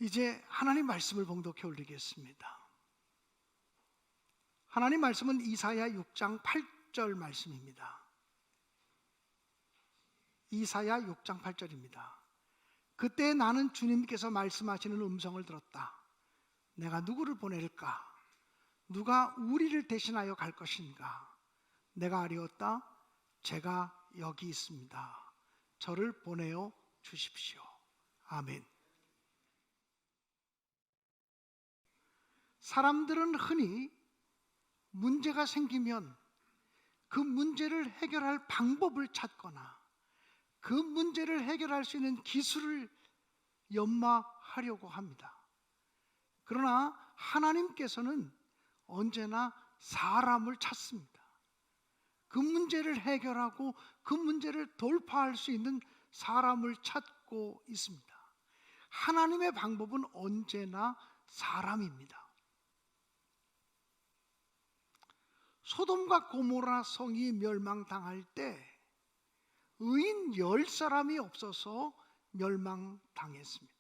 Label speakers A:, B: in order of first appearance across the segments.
A: 이제 하나님 말씀을 봉독해 올리겠습니다. 하나님 말씀은 이사야 6장 8절 말씀입니다. 이사야 6장 8절입니다. 그때 나는 주님께서 말씀하시는 음성을 들었다. 내가 누구를 보낼까? 누가 우리를 대신하여 갈 것인가? 내가 아뢰었다. 제가 여기 있습니다. 저를 보내어 주십시오. 아멘. 사람들은 흔히 문제가 생기면 그 문제를 해결할 방법을 찾거나 그 문제를 해결할 수 있는 기술을 연마하려고 합니다. 그러나 하나님께서는 언제나 사람을 찾습니다. 그 문제를 해결하고 그 문제를 돌파할 수 있는 사람을 찾고 있습니다. 하나님의 방법은 언제나 사람입니다. 소돔과 고모라 성이 멸망당할 때 의인 10사람이 없어서 멸망당했습니다.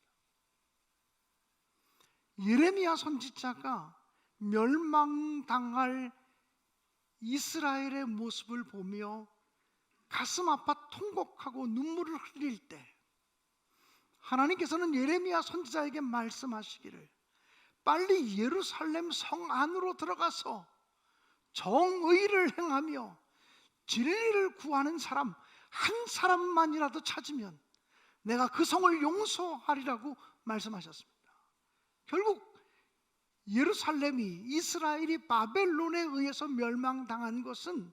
A: 예레미야 선지자가 멸망당할 이스라엘의 모습을 보며 가슴 아파 통곡하고 눈물을 흘릴 때 하나님께서는 예레미야 선지자에게 말씀하시기를 빨리 예루살렘 성 안으로 들어가서 정의를 행하며 진리를 구하는 사람 한 사람만이라도 찾으면 내가 그 성을 용서하리라고 말씀하셨습니다. 결국 예루살렘이 이스라엘이 바벨론에 의해서 멸망당한 것은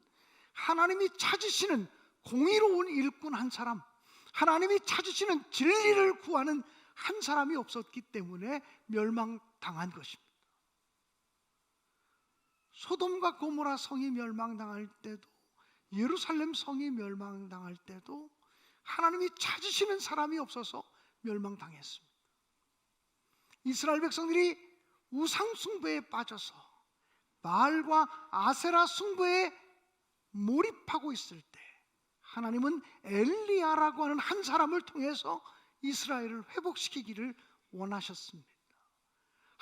A: 하나님이 찾으시는 공의로운 일꾼 한 사람, 하나님이 찾으시는 진리를 구하는 한 사람이 없었기 때문에 멸망당한 것입니다. 소돔과 고모라 성이 멸망당할 때도 예루살렘 성이 멸망당할 때도 하나님이 찾으시는 사람이 없어서 멸망당했습니다. 이스라엘 백성들이 우상 숭배에 빠져서 바알과 아세라 숭배에 몰입하고 있을 때 하나님은 엘리야라고 하는 한 사람을 통해서 이스라엘을 회복시키기를 원하셨습니다.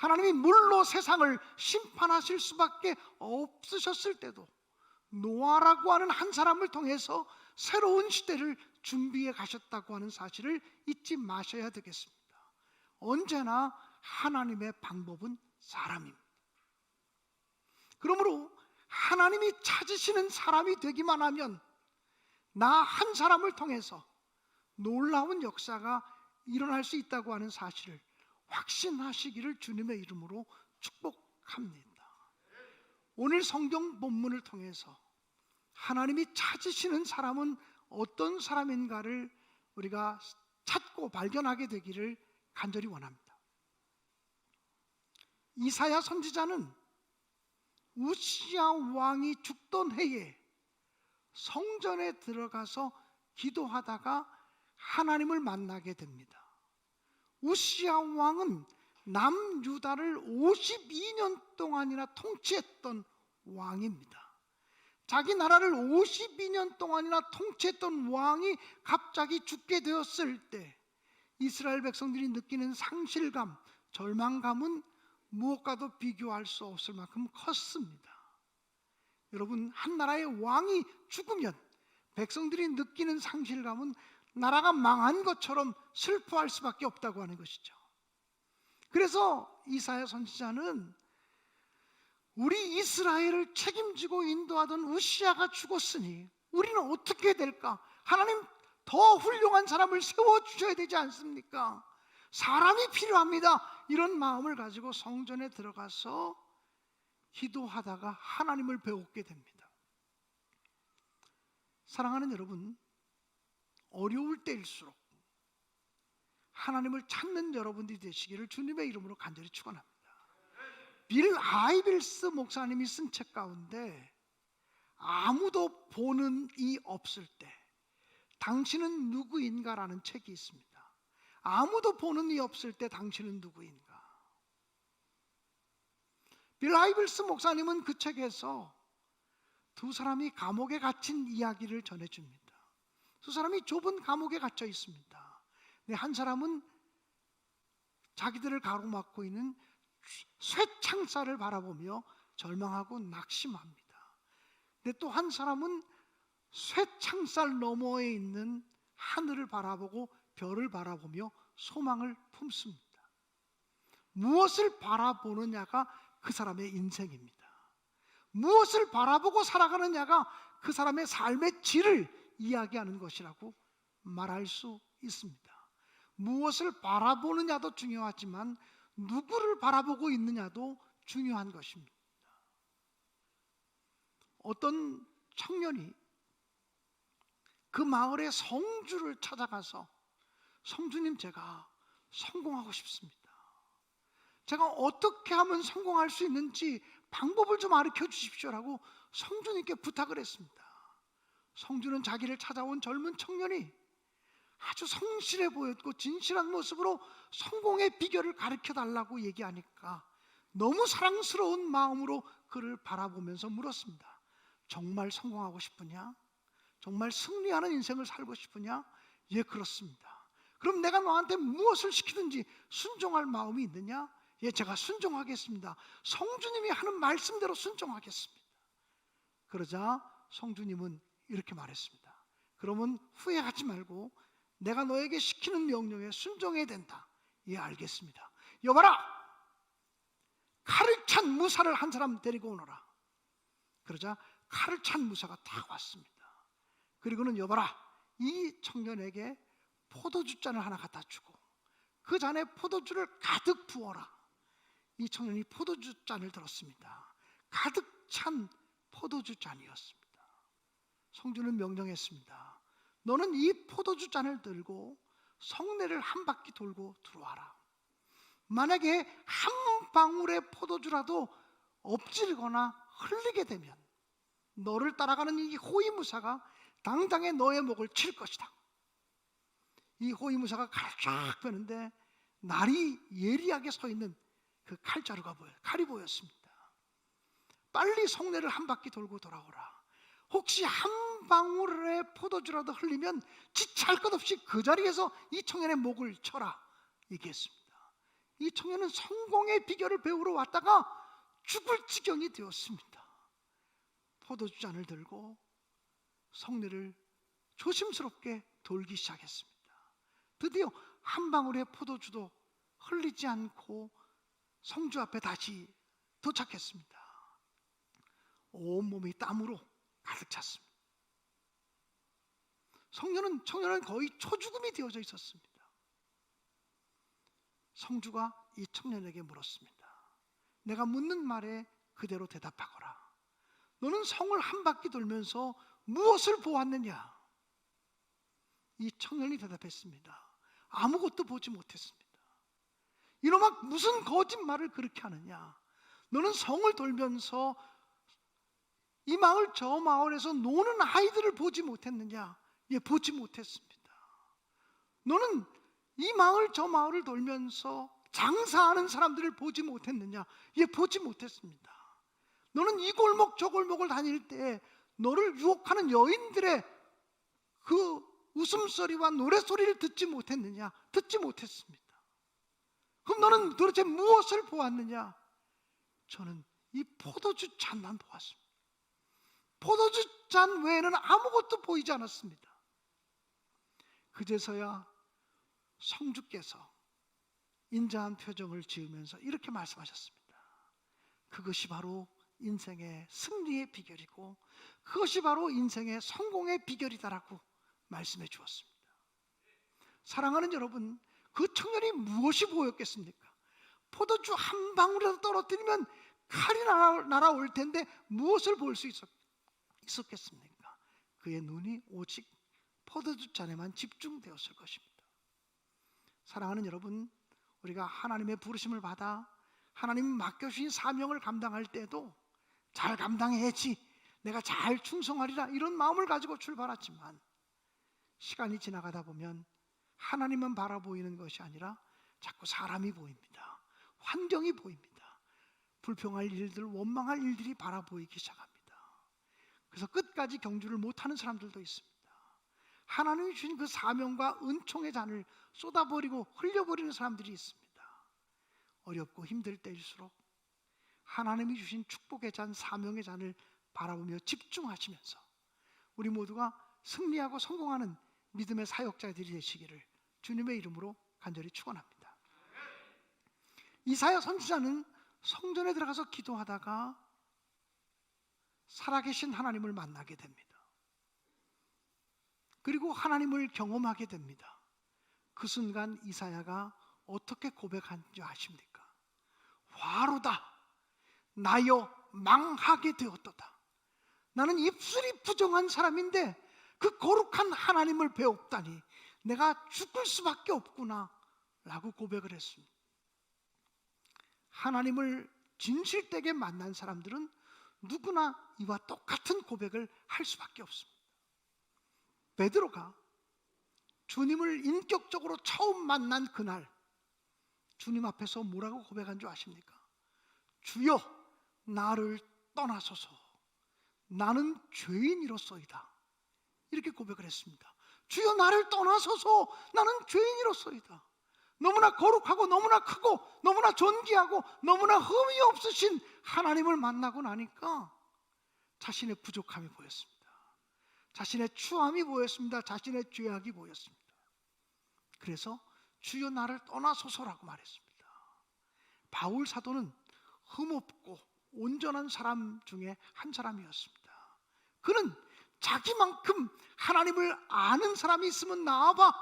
A: 하나님이 물로 세상을 심판하실 수밖에 없으셨을 때도 노아라고 하는 한 사람을 통해서 새로운 시대를 준비해 가셨다고 하는 사실을 잊지 마셔야 되겠습니다. 언제나 하나님의 방법은 사람입니다. 그러므로 하나님이 찾으시는 사람이 되기만 하면 나 한 사람을 통해서 놀라운 역사가 일어날 수 있다고 하는 사실을 확신하시기를 주님의 이름으로 축복합니다. 오늘 성경 본문을 통해서 하나님이 찾으시는 사람은 어떤 사람인가를 우리가 찾고 발견하게 되기를 간절히 원합니다. 이사야 선지자는 우시야 왕이 죽던 해에 성전에 들어가서 기도하다가 하나님을 만나게 됩니다. 우시야 왕은 남유다를 52년 동안이나 통치했던 왕입니다. 자기 나라를 52년 동안이나 통치했던 왕이 갑자기 죽게 되었을 때 이스라엘 백성들이 느끼는 상실감, 절망감은 무엇과도 비교할 수 없을 만큼 컸습니다. 여러분, 한 나라의 왕이 죽으면 백성들이 느끼는 상실감은 나라가 망한 것처럼 슬퍼할 수밖에 없다고 하는 것이죠. 그래서 이사야 선지자는 우리 이스라엘을 책임지고 인도하던 우시야가 죽었으니 우리는 어떻게 될까? 하나님 더 훌륭한 사람을 세워주셔야 되지 않습니까? 사람이 필요합니다. 이런 마음을 가지고 성전에 들어가서 기도하다가 하나님을 배웠게 됩니다. 사랑하는 여러분, 어려울 때일수록 하나님을 찾는 여러분들이 되시기를 주님의 이름으로 간절히 축원합니다. 빌 하이빌스 목사님이 쓴 책 가운데 아무도 보는 이 없을 때 당신은 누구인가라는 책이 있습니다. 아무도 보는 이 없을 때 당신은 누구인가? 빌 하이빌스 목사님은 그 책에서 두 사람이 감옥에 갇힌 이야기를 전해줍니다. 두 사람이 좁은 감옥에 갇혀 있습니다. 근데 한 사람은 자기들을 가로막고 있는 쇠창살을 바라보며 절망하고 낙심합니다. 근데 또 한 사람은 쇠창살 너머에 있는 하늘을 바라보고 별을 바라보며 소망을 품습니다. 무엇을 바라보느냐가 그 사람의 인생입니다. 무엇을 바라보고 살아가느냐가 그 사람의 삶의 질을 이야기하는 것이라고 말할 수 있습니다. 무엇을 바라보느냐도 중요하지만 누구를 바라보고 있느냐도 중요한 것입니다. 어떤 청년이 그 마을의 성주를 찾아가서 성주님, 제가 성공하고 싶습니다. 제가 어떻게 하면 성공할 수 있는지 방법을 좀 가르쳐 주십시오라고 성주님께 부탁을 했습니다. 성주는 자기를 찾아온 젊은 청년이 아주 성실해 보였고 진실한 모습으로 성공의 비결을 가르쳐 달라고 얘기하니까 너무 사랑스러운 마음으로 그를 바라보면서 물었습니다. 정말 성공하고 싶으냐? 정말 승리하는 인생을 살고 싶으냐? 예, 그렇습니다. 그럼 내가 너한테 무엇을 시키든지 순종할 마음이 있느냐? 예, 제가 순종하겠습니다. 성주님이 하는 말씀대로 순종하겠습니다. 그러자 성주님은 이렇게 말했습니다. 그러면 후회하지 말고 내가 너에게 시키는 명령에 순종해야 된다. 예, 알겠습니다. 여봐라, 칼을 찬 무사를 한 사람 데리고 오너라. 그러자 칼을 찬 무사가 딱 왔습니다. 그리고는 여봐라, 이 청년에게 포도주 잔을 하나 갖다 주고 그 잔에 포도주를 가득 부어라. 이 청년이 포도주 잔을 들었습니다. 가득 찬 포도주 잔이었습니다. 성주는 명령했습니다. 너는 이 포도주 잔을 들고 성내를 한 바퀴 돌고 들어와라. 만약에 한 방울의 포도주라도 엎질거나 흘리게 되면 너를 따라가는 이 호위무사가 당장에 너의 목을 칠 것이다. 이 호위무사가 칼을 쫙 펴는데 날이 예리하게 서 있는 그 칼자루가 칼이 보였습니다. 빨리 성내를 한 바퀴 돌고 돌아오라. 혹시 한 방울의 포도주라도 흘리면 지체할 것 없이 그 자리에서 이 청년의 목을 쳐라 얘기했습니다. 이 청년은 성공의 비결을 배우러 왔다가 죽을 지경이 되었습니다. 포도주 잔을 들고 성내를 조심스럽게 돌기 시작했습니다. 드디어 한 방울의 포도주도 흘리지 않고 성주 앞에 다시 도착했습니다. 온몸이 땀으로 가득 찼습니다. 청년은 거의 초죽음이 되어져 있었습니다. 성주가 이 청년에게 물었습니다. 내가 묻는 말에 그대로 대답하거라. 너는 성을 한 바퀴 돌면서 무엇을 보았느냐? 이 청년이 대답했습니다. 아무것도 보지 못했습니다. 이놈아, 무슨 거짓말을 그렇게 하느냐? 너는 성을 돌면서 이 마을 저 마을에서 노는 아이들을 보지 못했느냐? 예, 보지 못했습니다. 너는 이 마을 저 마을을 돌면서 장사하는 사람들을 보지 못했느냐? 예, 보지 못했습니다. 너는 이 골목 저 골목을 다닐 때 너를 유혹하는 여인들의 그 웃음소리와 노래소리를 듣지 못했느냐? 듣지 못했습니다. 그럼 너는 도대체 무엇을 보았느냐? 저는 이 포도주 잔만 보았습니다. 포도주 잔 외에는 아무것도 보이지 않았습니다. 그제서야 성주께서 인자한 표정을 지으면서 이렇게 말씀하셨습니다. 그것이 바로 인생의 승리의 비결이고 그것이 바로 인생의 성공의 비결이다라고 말씀해 주었습니다. 사랑하는 여러분, 그 청년이 무엇이 보였겠습니까? 포도주 한 방울이라도 떨어뜨리면 칼이 날아올 텐데 무엇을 볼 수 있었겠습니까? 그의 눈이 오직 포도주 잔에만 집중되었을 것입니다. 사랑하는 여러분, 우리가 하나님의 부르심을 받아 하나님 맡겨주신 사명을 감당할 때도 잘 감당해야지, 내가 잘 충성하리라, 이런 마음을 가지고 출발하지만 시간이 지나가다 보면 하나님만 바라보이는 것이 아니라 자꾸 사람이 보입니다. 환경이 보입니다. 불평할 일들, 원망할 일들이 바라보이기 시작합니다. 그래서 끝까지 경주를 못하는 사람들도 있습니다. 하나님이 주신 그 사명과 은총의 잔을 쏟아버리고 흘려버리는 사람들이 있습니다. 어렵고 힘들 때일수록 하나님이 주신 축복의 잔, 사명의 잔을 바라보며 집중하시면서 우리 모두가 승리하고 성공하는 믿음의 사역자들이 되시기를 주님의 이름으로 간절히 축원합니다. 이사야 선지자는 성전에 들어가서 기도하다가 살아계신 하나님을 만나게 됩니다. 그리고 하나님을 경험하게 됩니다. 그 순간 이사야가 어떻게 고백한 줄 아십니까? 화로다 나여 망하게 되었도다. 나는 입술이 부정한 사람인데 그 거룩한 하나님을 배웠다니 내가 죽을 수밖에 없구나 라고 고백을 했습니다. 하나님을 진실되게 만난 사람들은 누구나 이와 똑같은 고백을 할 수밖에 없습니다. 베드로가 주님을 인격적으로 처음 만난 그날 주님 앞에서 뭐라고 고백한 줄 아십니까? 주여 나를 떠나소서 나는 죄인이로소이다. 이렇게 고백을 했습니다. 주여 나를 떠나소서 나는 죄인이로소이다. 너무나 거룩하고 너무나 크고 너무나 존귀하고 너무나 흠이 없으신 하나님을 만나고 나니까 자신의 부족함이 보였습니다. 자신의 추함이 보였습니다. 자신의 죄악이 보였습니다. 그래서 주여 나를 떠나소서라고 말했습니다. 바울 사도는 흠없고 온전한 사람 중에 한 사람이었습니다. 그는 자기만큼 하나님을 아는 사람이 있으면 나와봐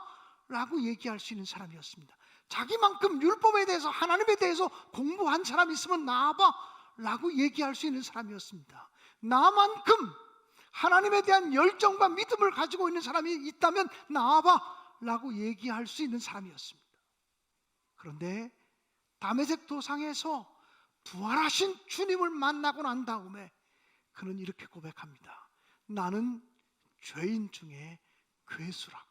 A: 라고 얘기할 수 있는 사람이었습니다. 자기만큼 율법에 대해서 하나님에 대해서 공부한 사람이 있으면 나와봐 라고 얘기할 수 있는 사람이었습니다. 나만큼 하나님에 대한 열정과 믿음을 가지고 있는 사람이 있다면 나와봐 라고 얘기할 수 있는 사람이었습니다. 그런데 다메섹 도상에서 부활하신 주님을 만나고 난 다음에 그는 이렇게 고백합니다. 나는 죄인 중에 괴수라고.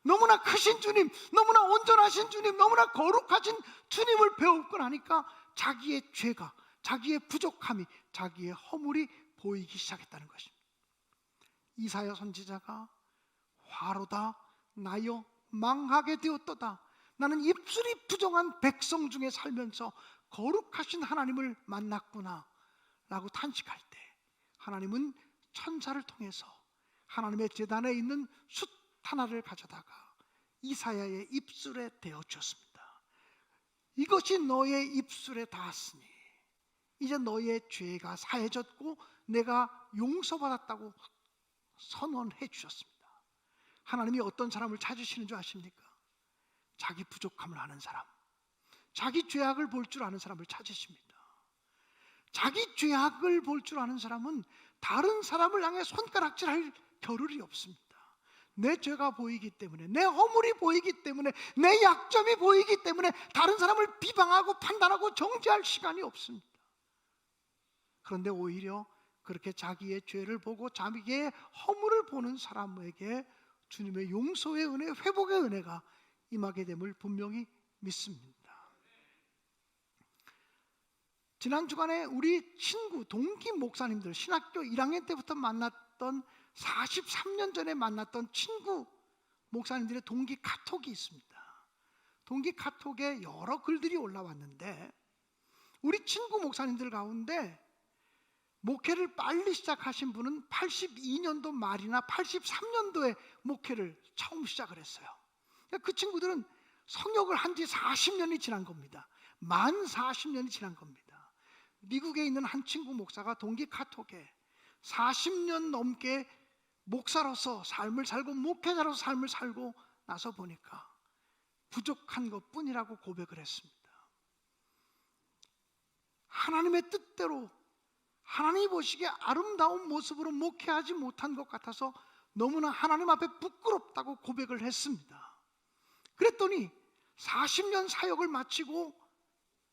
A: 너무나 크신 주님, 너무나 온전하신 주님, 너무나 거룩하신 주님을 배우고 나니까 자기의 죄가, 자기의 부족함이, 자기의 허물이 보이기 시작했다는 것입니다. 이사야 선지자가 화로다 나여 망하게 되었도다. 나는 입술이 부정한 백성 중에 살면서 거룩하신 하나님을 만났구나 라고 탄식할 때 하나님은 천사를 통해서 하나님의 제단에 있는 숫 하나를 가져다가 이사야의 입술에 대어 주었습니다. 이것이 너의 입술에 닿았으니 이제 너의 죄가 사해졌고 내가 용서받았다고 선언해 주셨습니다. 하나님이 어떤 사람을 찾으시는 줄 아십니까? 자기 부족함을 아는 사람, 자기 죄악을 볼 줄 아는 사람을 찾으십니다. 자기 죄악을 볼 줄 아는 사람은 다른 사람을 향해 손가락질할 겨를이 없습니다. 내 죄가 보이기 때문에, 내 허물이 보이기 때문에, 내 약점이 보이기 때문에 다른 사람을 비방하고 판단하고 정죄할 시간이 없습니다. 그런데 오히려 그렇게 자기의 죄를 보고 자기의 허물을 보는 사람에게 주님의 용서의 은혜, 회복의 은혜가 임하게 됨을 분명히 믿습니다. 지난 주간에 우리 친구, 동기 목사님들, 신학교 1학년 때부터 만났던 43년 전에 만났던 친구 목사님들의 동기 카톡이 있습니다. 동기 카톡에 여러 글들이 올라왔는데 우리 친구 목사님들 가운데 목회를 빨리 시작하신 분은 82년도 말이나 83년도에 목회를 처음 시작을 했어요. 그 친구들은 성역을 한 지 40년이 지난 겁니다. 만 40년이 지난 겁니다. 미국에 있는 한 친구 목사가 동기 카톡에 40년 넘게 목사로서 삶을 살고 목회자로서 삶을 살고 나서 보니까 부족한 것뿐이라고 고백을 했습니다. 하나님의 뜻대로 하나님이 보시기에 아름다운 모습으로 목회하지 못한 것 같아서 너무나 하나님 앞에 부끄럽다고 고백을 했습니다. 그랬더니 40년 사역을 마치고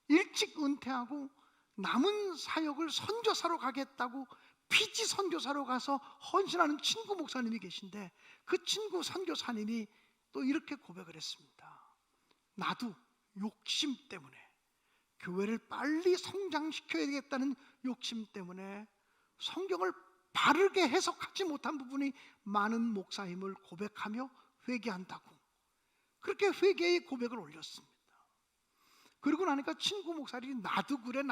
A: 일찍 은퇴하고 남은 사역을 선교사로 가겠다고 피지 선교사로 가서 헌신하는 친구 목사님이 계신데 그 친구 선교사님이 또 이렇게 고백을 했습니다. 나도 욕심 때문에 교회를 빨리 성장시켜야 되겠다는 욕심 때문에 성경을 바르게 해석하지 못한 부분이 많은 목사임을 고백하며 회개한다고 그렇게 회개의 고백을 올렸습니다. 그러고 나니까 친구 목사들이 나도 그래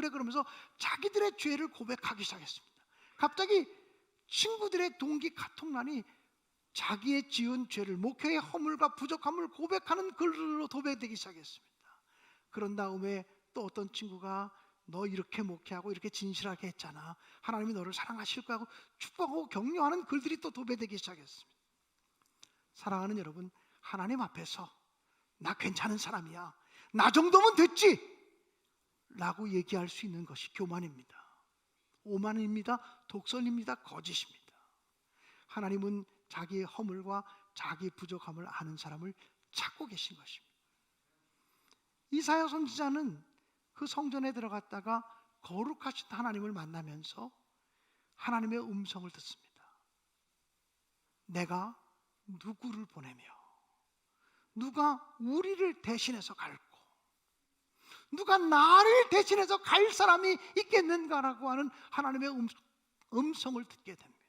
A: 그러면서 자기들의 죄를 고백하기 시작했습니다. 갑자기 친구들의 동기 카톡란이 자기의 지은 죄를, 목회의 허물과 부족함을 고백하는 글로 도배되기 시작했습니다. 그런 다음에 또 어떤 친구가 너 이렇게 목회하고 이렇게 진실하게 했잖아, 하나님이 너를 사랑하실 거라고 축복하고 격려하는 글들이 또 도배되기 시작했습니다. 사랑하는 여러분, 하나님 앞에서 나 괜찮은 사람이야, 나 정도면 됐지 라고 얘기할 수 있는 것이 교만입니다. 오만입니다. 독선입니다. 거짓입니다. 하나님은 자기의 허물과 자기의 부족함을 아는 사람을 찾고 계신 것입니다. 이사야 선지자는 그 성전에 들어갔다가 거룩하신 하나님을 만나면서 하나님의 음성을 듣습니다. 내가 누구를 보내며 누가 우리를 대신해서 갈고 누가 나를 대신해서 갈 사람이 있겠는가라고 하는 하나님의 음성을 듣게 됩니다.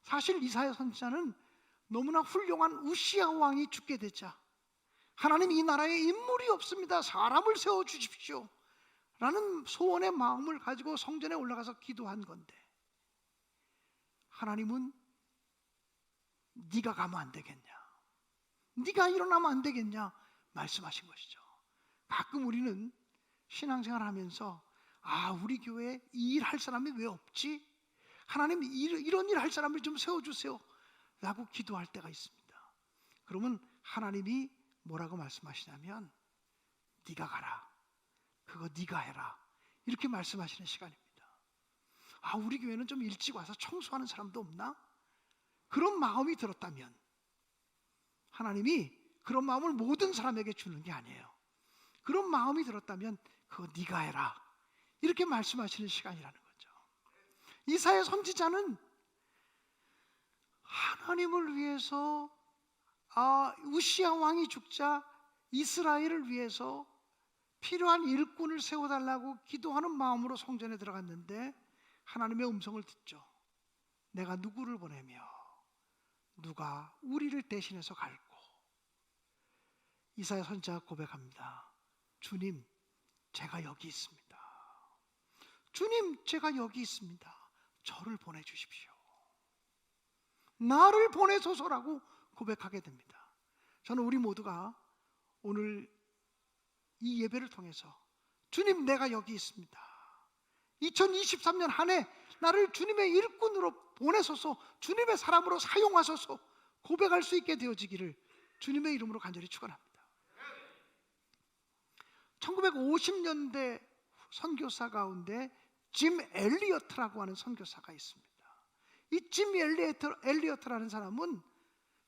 A: 사실 이사야 선지자는 너무나 훌륭한 우시야 왕이 죽게 되자 하나님, 이 나라에 인물이 없습니다, 사람을 세워주십시오 라는 소원의 마음을 가지고 성전에 올라가서 기도한 건데, 하나님은 네가 가면 안 되겠냐, 네가 일어나면 안 되겠냐 말씀하신 것이죠. 가끔 우리는 신앙생활 하면서 우리 교회에 이 일 할 사람이 왜 없지? 하나님, 이런 일 할 사람을 좀 세워주세요 라고 기도할 때가 있습니다. 그러면 하나님이 뭐라고 말씀하시냐면 네가 가라, 그거 네가 해라 이렇게 말씀하시는 시간입니다. 우리 교회는 좀 일찍 와서 청소하는 사람도 없나? 그런 마음이 들었다면 하나님이 그런 마음을 모든 사람에게 주는 게 아니에요. 그런 마음이 들었다면 그거 네가 해라 이렇게 말씀하시는 시간이라는 거죠. 이사야 선지자는 하나님을 위해서 우시야 왕이 죽자 이스라엘을 위해서 필요한 일꾼을 세워달라고 기도하는 마음으로 성전에 들어갔는데 하나님의 음성을 듣죠. 내가 누구를 보내며 누가 우리를 대신해서 갈고. 이사야 선지자가 고백합니다. 주님, 제가 여기 있습니다. 주님, 제가 여기 있습니다. 저를 보내주십시오. 나를 보내소서라고 고백하게 됩니다. 저는 우리 모두가 오늘 이 예배를 통해서 주님, 내가 여기 있습니다. 2023년 한 해 나를 주님의 일꾼으로 보내소서, 주님의 사람으로 사용하소서 고백할 수 있게 되어지기를 주님의 이름으로 간절히 축원합니다. 1950년대 선교사 가운데 짐 엘리어트라고 하는 선교사가 있습니다. 이 짐 엘리어트라는 사람은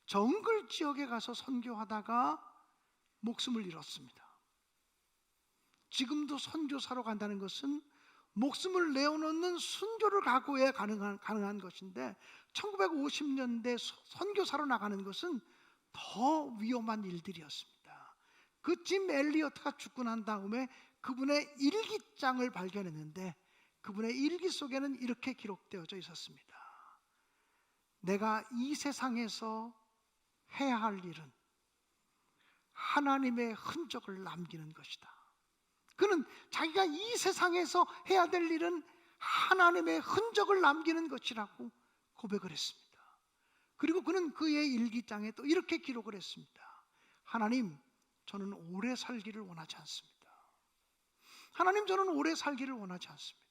A: 정글 지역에 가서 선교하다가 목숨을 잃었습니다. 지금도 선교사로 간다는 것은 목숨을 내어놓는 순교를 각오해 가능한 것인데 1950년대 선교사로 나가는 것은 더 위험한 일들이었습니다. 그 짐 엘리어트가 죽고 난 다음에 그분의 일기장을 발견했는데 그분의 일기 속에는 이렇게 기록되어져 있었습니다. 내가 이 세상에서 해야 할 일은 하나님의 흔적을 남기는 것이다. 그는 자기가 이 세상에서 해야 될 일은 하나님의 흔적을 남기는 것이라고 고백을 했습니다. 그리고 그는 그의 일기장에 또 이렇게 기록을 했습니다. 하나님, 저는 오래 살기를 원하지 않습니다. 하나님, 저는 오래 살기를 원하지 않습니다.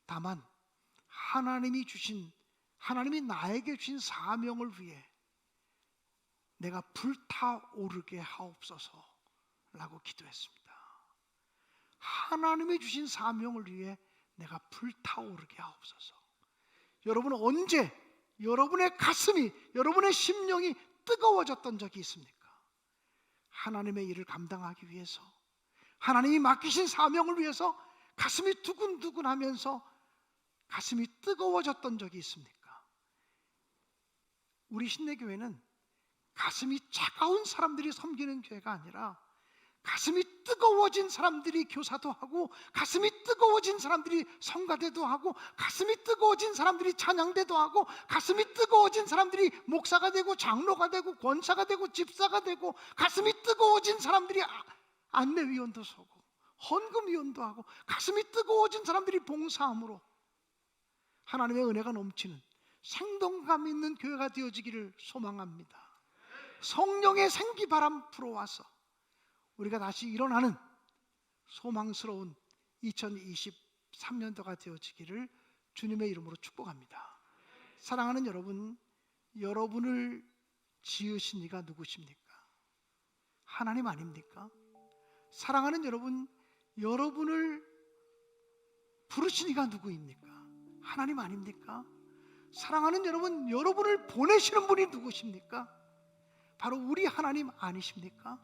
A: 다만 하나님이 나에게 주신 사명을 위해 내가 불타오르게 하옵소서 라고 기도했습니다. 하나님이 주신 사명을 위해 내가 불타오르게 하옵소서. 여러분은 언제 여러분의 가슴이, 여러분의 심령이 뜨거워졌던 적이 있습니까? 하나님의 일을 감당하기 위해서, 하나님이 맡기신 사명을 위해서 가슴이 두근두근하면서 가슴이 뜨거워졌던 적이 있습니까? 우리 신내교회는 가슴이 차가운 사람들이 섬기는 교회가 아니라 가슴이 뜨거워진 사람들이 교사도 하고, 가슴이 뜨거워진 사람들이 성가대도 하고, 가슴이 뜨거워진 사람들이 찬양대도 하고, 가슴이 뜨거워진 사람들이 목사가 되고 장로가 되고 권사가 되고 집사가 되고, 가슴이 뜨거워진 사람들이 안내위원도 서고 헌금위원도 하고 가슴이 뜨거워진 사람들이 봉사함으로 하나님의 은혜가 넘치는 생동감 있는 교회가 되어지기를 소망합니다. 성령의 생기바람 불어와서 우리가 다시 일어나는 소망스러운 2023년도가 되어지기를 주님의 이름으로 축복합니다. 사랑하는 여러분, 여러분을 지으신 이가 누구십니까? 하나님 아닙니까? 사랑하는 여러분, 여러분을 부르신 이가 누구입니까? 하나님 아닙니까? 사랑하는 여러분, 여러분을 보내시는 분이 누구십니까? 바로 우리 하나님 아니십니까?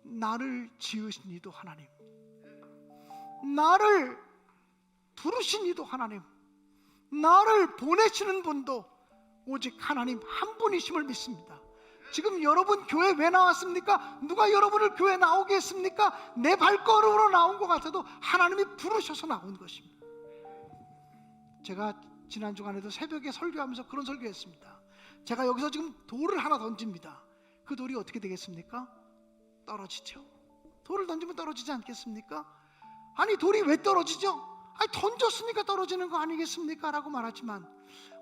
A: 나를 지으신 이도 하나님, 나를 부르신 이도 하나님, 나를 보내시는 분도 오직 하나님 한 분이심을 믿습니다. 지금 여러분 교회 왜 나왔습니까? 누가 여러분을 교회 나오게 했습니까? 내 발걸음으로 나온 것 같아도 하나님이 부르셔서 나온 것입니다. 제가 지난 주간에도 새벽에 설교하면서 그런 설교했습니다. 제가 여기서 지금 돌을 하나 던집니다. 그 돌이 어떻게 되겠습니까? 떨어지죠. 돌을 던지면 떨어지지 않겠습니까? 아니 돌이 왜 떨어지죠? 아니 던졌으니까 떨어지는 거 아니겠습니까? 라고 말하지만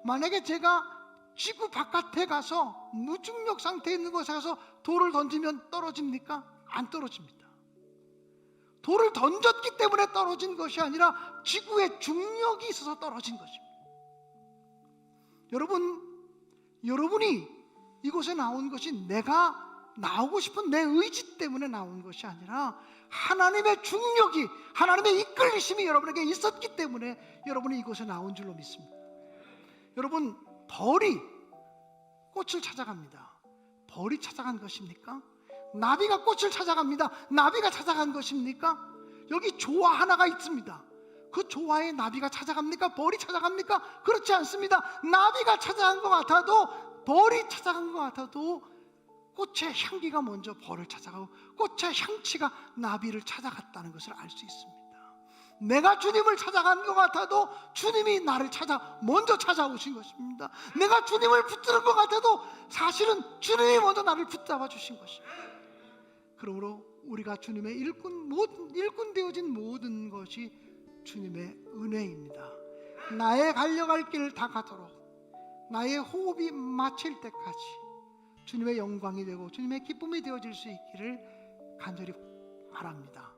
A: 만약에 제가 지구 바깥에 가서 무중력 상태에 있는 곳에 가서 돌을 던지면 떨어집니까? 안 떨어집니다. 돌을 던졌기 때문에 떨어진 것이 아니라 지구에 중력이 있어서 떨어진 것입니다. 여러분이 이곳에 나온 것이 내가 나오고 싶은 내 의지 때문에 나온 것이 아니라 하나님의 중력이, 하나님의 이끌리심이 여러분에게 있었기 때문에 여러분이 이곳에 나온 줄로 믿습니다. 여러분, 벌이 꽃을 찾아갑니다. 벌이 찾아간 것입니까? 나비가 꽃을 찾아갑니다. 나비가 찾아간 것입니까? 여기 조화 하나가 있습니다. 그 조화에 나비가 찾아갑니까? 벌이 찾아갑니까? 그렇지 않습니다. 나비가 찾아간 것 같아도, 벌이 찾아간 것 같아도 꽃의 향기가 먼저 벌을 찾아가고 꽃의 향취가 나비를 찾아갔다는 것을 알 수 있습니다. 내가 주님을 찾아간 것 같아도 주님이 나를 먼저 찾아오신 것입니다. 내가 주님을 붙드는 것 같아도 사실은 주님이 먼저 나를 붙잡아 주신 것입니다. 그러므로 우리가 주님의 일꾼 되어진 모든 것이 주님의 은혜입니다. 나의 달려갈 길 다 가도록 나의 호흡이 마칠 때까지 주님의 영광이 되고 주님의 기쁨이 되어질 수 있기를 간절히 바랍니다.